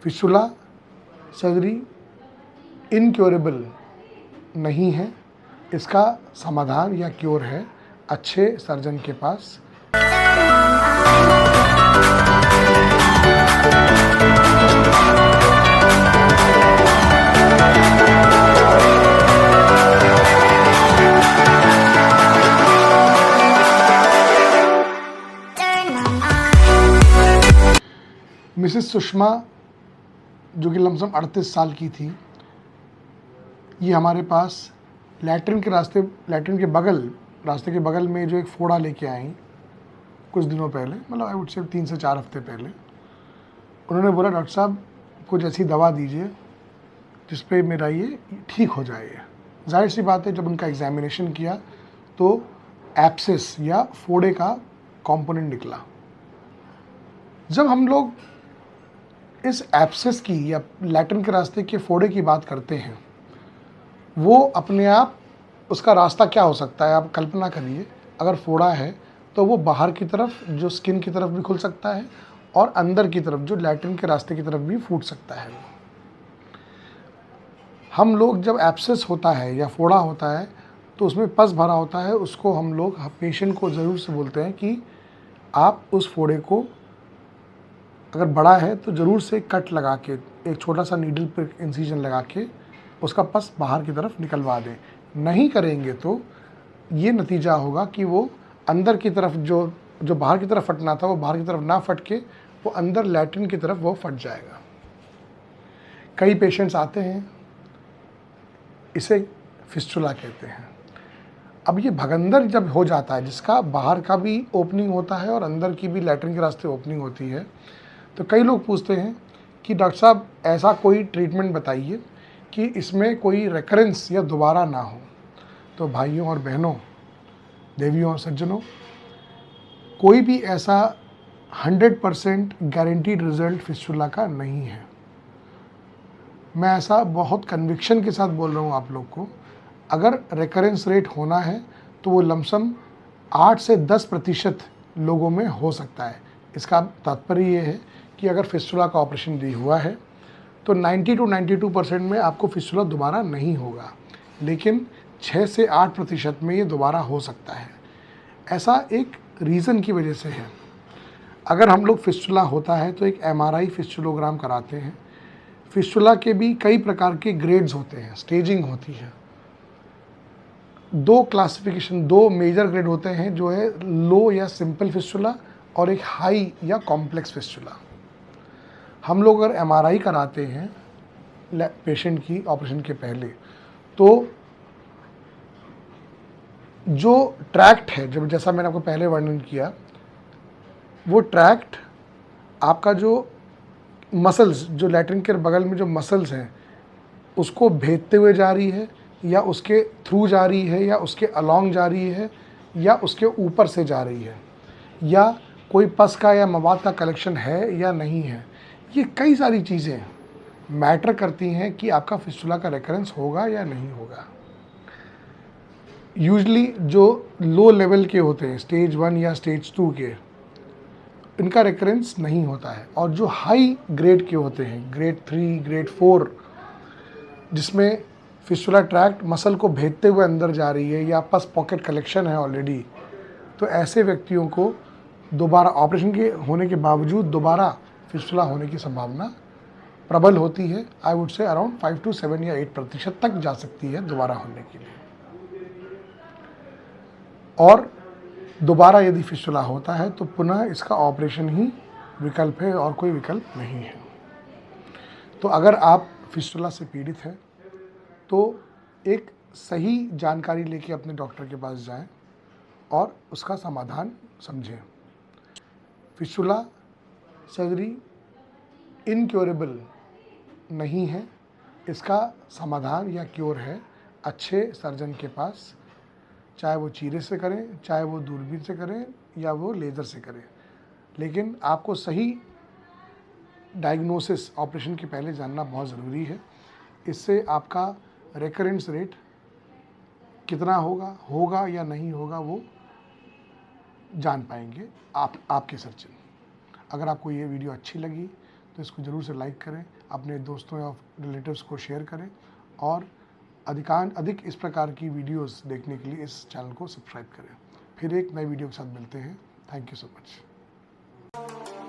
Fistula surgery incurable नहीं है, इसका समाधान या क्योर है अच्छे सर्जन के पास। मिसेस सुषमा जो कि लमसम 38 साल की थी, ये हमारे पास लैट्रिन के बगल में जो एक फोड़ा लेके आई कुछ दिनों पहले, मतलब आई वुड से 3 से 4 हफ्ते पहले। उन्होंने बोला डॉक्टर साहब कुछ ऐसी दवा दीजिए जिस पे मेरा ये ठीक हो जाए। जाहिर सी बात है, जब उनका एग्जामिनेशन किया तो एब्सेस या फोड़े का कंपोनेंट निकला। जब हम लोग इस एब्सेस की या लैट्रिन के रास्ते के फोड़े की बात करते हैं, वो अपने आप उसका रास्ता क्या हो सकता है, आप कल्पना करिए। अगर फोड़ा है तो वो बाहर की तरफ जो स्किन की तरफ भी खुल सकता है और अंदर की तरफ जो लैट्रिन के रास्ते की तरफ भी फूट सकता है। हम लोग जब एब्सेस होता है या फोड़ा होता है तो उसमें पस भरा होता है, उसको हम लोग पेशेंट को ज़रूर से बोलते हैं कि आप उस फोड़े को, अगर बड़ा है तो ज़रूर से कट लगा के, एक छोटा सा नीडल पर इंसिजन लगा के उसका पस बाहर की तरफ निकलवा दें। नहीं करेंगे तो ये नतीजा होगा कि वो अंदर की तरफ जो बाहर की तरफ फटना था वो बाहर की तरफ ना फट के वो अंदर लैट्रिन की तरफ वो फट जाएगा। कई पेशेंट्स आते हैं, इसे फिस्टुला कहते हैं। अब ये भगंदर जब हो जाता है, जिसका बाहर का भी ओपनिंग होता है और अंदर की भी लैट्रिन के रास्ते ओपनिंग होती है, तो कई लोग पूछते हैं कि डॉक्टर साहब ऐसा कोई ट्रीटमेंट बताइए कि इसमें कोई रेकरेंस या दोबारा ना हो। तो भाइयों और बहनों, देवियों और सज्जनों, कोई भी ऐसा 100% गारंटीड रिजल्ट फिस्टुला का नहीं है। मैं ऐसा बहुत कन्विक्शन के साथ बोल रहा हूँ आप लोग को। अगर रेकरेंस रेट होना है तो वो लमसम 8 से 10% लोगों में हो सकता है। इसका तात्पर्य ये है कि अगर फिस्टुला का ऑपरेशन भी हुआ है तो 90 to 92% में आपको फिस्टुला दोबारा नहीं होगा, लेकिन 6 से 8% में ये दोबारा हो सकता है। ऐसा एक रीज़न की वजह से है। अगर हम लोग फिस्टुला होता है तो एक MRI फिस्टुलोग्राम कराते हैं। फिस्टुला के भी कई प्रकार के ग्रेड्स होते हैं, स्टेजिंग होती है। दो मेजर ग्रेड होते हैं, जो है लो या सिंपल फिस्टुला और एक हाई या कॉम्प्लेक्स फिस्टुला। हम लोग अगर MRI कराते हैं पेशेंट की ऑपरेशन के पहले, तो जो ट्रैक्ट है, जब जैसा मैंने आपको पहले वर्णन किया, वो ट्रैक्ट आपका जो मसल्स, जो लैट्रिन के बगल में जो मसल्स हैं, उसको भेदते हुए जा रही है या उसके थ्रू जा रही है या उसके अलॉन्ग जा रही है या उसके ऊपर से जा रही है, या कोई पस का या मवाद का कलेक्शन है या नहीं है। ये कई सारी चीज़ें मैटर करती हैं कि आपका फिस्टुला का रेकरेंस होगा या नहीं होगा। यूजली जो लो लेवल के होते हैं, स्टेज 1 या स्टेज 2 के, इनका रेकरेंस नहीं होता है। और जो हाई ग्रेड के होते हैं, ग्रेड 3, ग्रेड 4, जिसमें फिस्टुला ट्रैक्ट मसल को भेदते हुए अंदर जा रही है या पस पॉकेट कलेक्शन है ऑलरेडी, तो ऐसे व्यक्तियों को दोबारा ऑपरेशन के होने के बावजूद दोबारा फिस्टुला होने की संभावना प्रबल होती है। I would say around 5 to 7 या 8% तक जा सकती है दोबारा होने के लिए। और दोबारा यदि फिस्टुला होता है तो पुनः इसका ऑपरेशन ही विकल्प है और कोई विकल्प नहीं है। तो अगर आप फिस्टुला से पीड़ित हैं तो एक सही जानकारी लेके अपने डॉक्टर के पास जाएं और उसका समाधान समझें। फिस्टुला सर्जरी इनक्योरेबल नहीं है, इसका समाधान या क्योर है अच्छे सर्जन के पास। चाहे वो चीरे से करें, चाहे वो दूरबीन से करें या वो लेज़र से करें, लेकिन आपको सही डायग्नोसिस ऑपरेशन के पहले जानना बहुत ज़रूरी है। इससे आपका रेकरेंस रेट कितना होगा या नहीं होगा, वो जान पाएंगे आपके सर्जन। अगर आपको ये वीडियो अच्छी लगी तो इसको ज़रूर से लाइक करें, अपने दोस्तों या रिलेटिव्स को शेयर करें और अधिक इस प्रकार की वीडियोस देखने के लिए इस चैनल को सब्सक्राइब करें। फिर एक नई वीडियो के साथ मिलते हैं। Thank you so much.